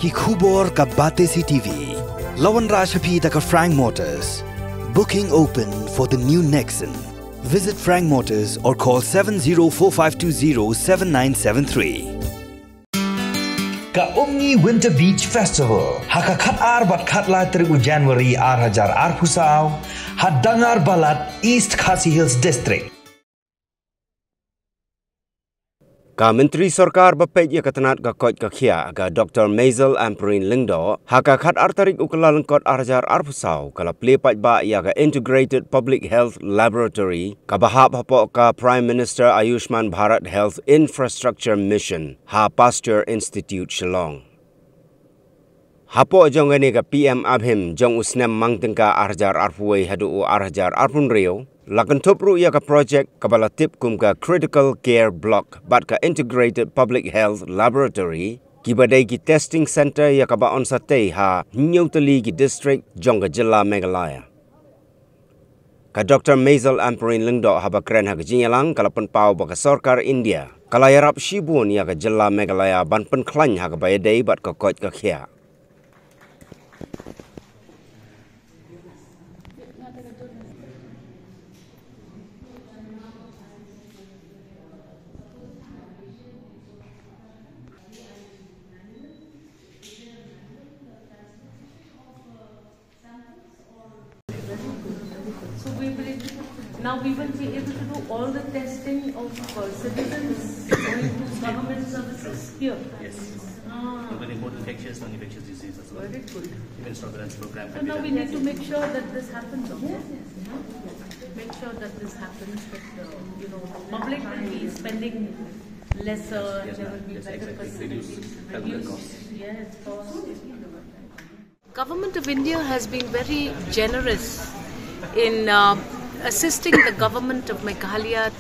ki khubor ka bate si TV. Lawan Rashapi da ka Frank Motors. Booking open for the new Nexon. Visit Frank Motors or call 7045207973. Kmie Winter Beach Festival. Haka khat ar bat khat la 3 January 2008 pusau. Hadangar balat East Khasi Hills District. Ka Menteri Sorkar bapet ya katanat ka kot ka khia ka Dr. Mazel Amperin Lingdo haka khat artarik ukala lengkot arjar arpusau kala plepat ba ya ka Integrated Public Health Laboratory ka bahap hapo ka Prime Minister Ayushman Bharat Health Infrastructure Mission ha Pasteur Institute Shillong. Hapo jong ni ka PM Abhim jong usnem mangtengka arjar arpuai hadu arjar arpun rio. Lakan topru ya ka project kabala tip kum ka critical care block bat ka integrated public health laboratory ki badai ki testing center ya ka ba on sate ha Tylli ki district jong ka Jylla Meghalaya. Ka Dr. Mazel Amperin Lingdo ha ba kren ha ka Jylla kalapan pau ba ka Sorkar India kalayarap shibun ya ka Jylla Meghalaya ban pen klan ha ka bayadai bat ka kot ka khia. Now we will be able to do all the testing of citizens going to government services here. Yes. Even both infectious and non-infectious diseases as well. Very good. Even surveillance program. So now we need to make sure that this happens also. Make sure that this happens. That the public will be spending lesser. Yes, there will be better facilities. Reduce. Yes, cost. Government of India has been very generous in assisting the government of Meghalaya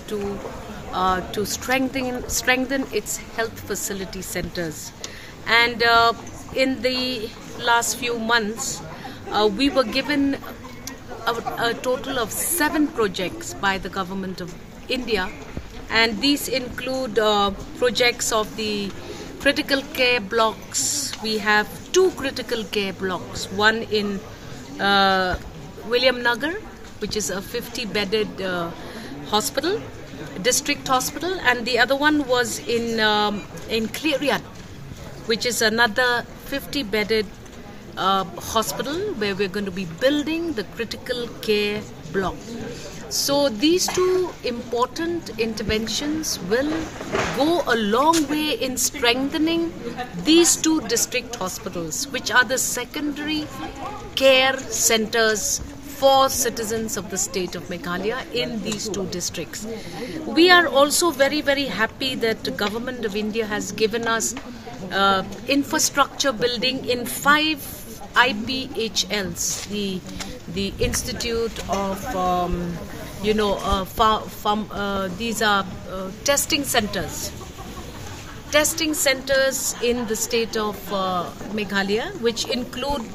to strengthen its health facility centers. And in the last few months, we were given a total of 7 projects by the government of India, and these include projects of the critical care blocks. We have 2 critical care blocks, one in William Nagar, which is a 50-bedded hospital, district hospital, and the other one was in Kmie, which is another 50-bedded hospital where we're going to be building the critical care block. So these 2 important interventions will go a long way in strengthening these 2 district hospitals, which are the secondary care centers for citizens of the state of Meghalaya in these 2 districts. We are also very, very happy that the government of India has given us infrastructure building in 5 IPHLs, the Institute of, these are testing centers. Testing centers in the state of Meghalaya, which include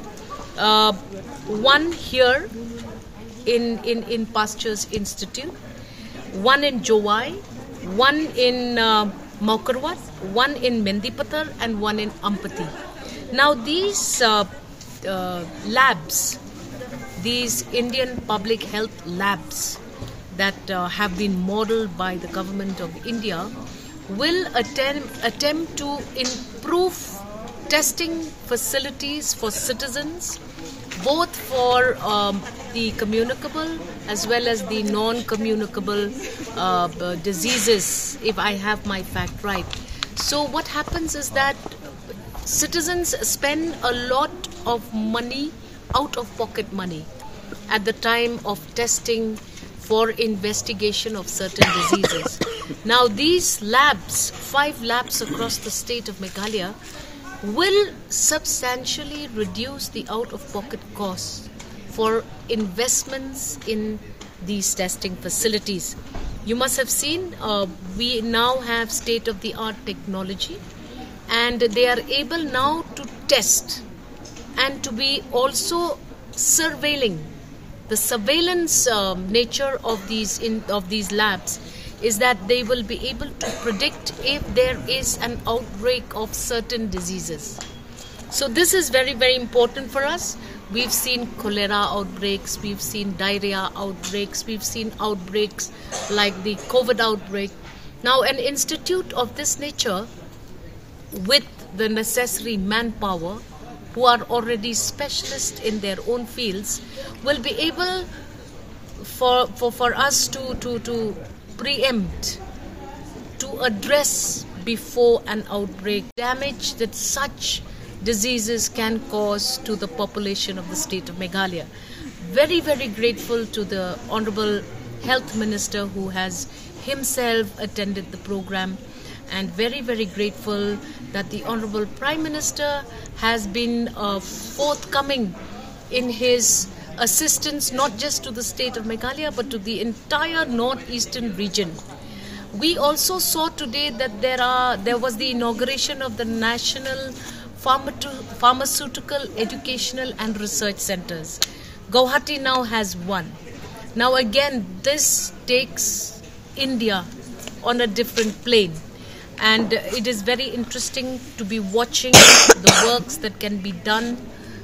one here in Pastures Institute, one in Jowai, one in Maukarwat, one in Mendipatar, and one in Ampati. Now these labs, these Indian public health labs that have been modeled by the government of India will attempt to improve testing facilities for citizens, both for the communicable as well as the non-communicable diseases, if I have my fact right. So what happens is that citizens spend a lot of money, out-of-pocket money, at the time of testing for investigation of certain diseases. Now these labs, 5 labs across the state of Meghalaya, will substantially reduce the out-of-pocket costs for investments in these testing facilities. You must have seen we now have state-of-the-art technology, and they are able now to test and to be also surveilling. The surveillance nature of these labs is that they will be able to predict if there is an outbreak of certain diseases. So this is very, very important for us. We've seen cholera outbreaks, we've seen diarrhea outbreaks, we've seen outbreaks like the COVID outbreak. Now an institute of this nature with the necessary manpower who are already specialists in their own fields will be able for us to preempt, to address before an outbreak damage that such diseases can cause to the population of the state of Meghalaya. Very, very grateful to the Honorable Health Minister who has himself attended the program, and very, very grateful that the Honorable Prime Minister has been forthcoming in his assistance not just to the state of Meghalaya but to the entire northeastern region. We also saw today that there was the inauguration of the National Pharmaceutical Educational and Research Centers. Guwahati now has one. Now again, this takes India on a different plane, and it is very interesting to be watching the works that can be done,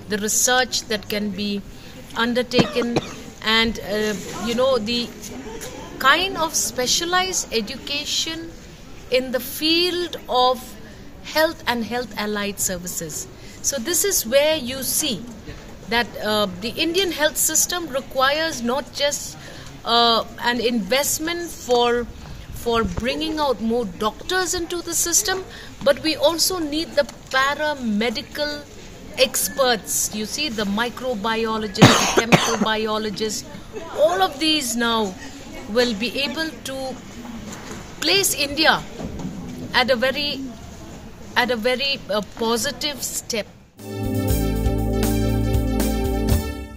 the research that can be undertaken, and the kind of specialized education in the field of health and health allied services. So this is where you see that the Indian health system requires not just an investment for bringing out more doctors into the system, but we also need the paramedical experts. You see, the microbiologists, the chemical biologists, all of these now will be able to place India at a very positive step.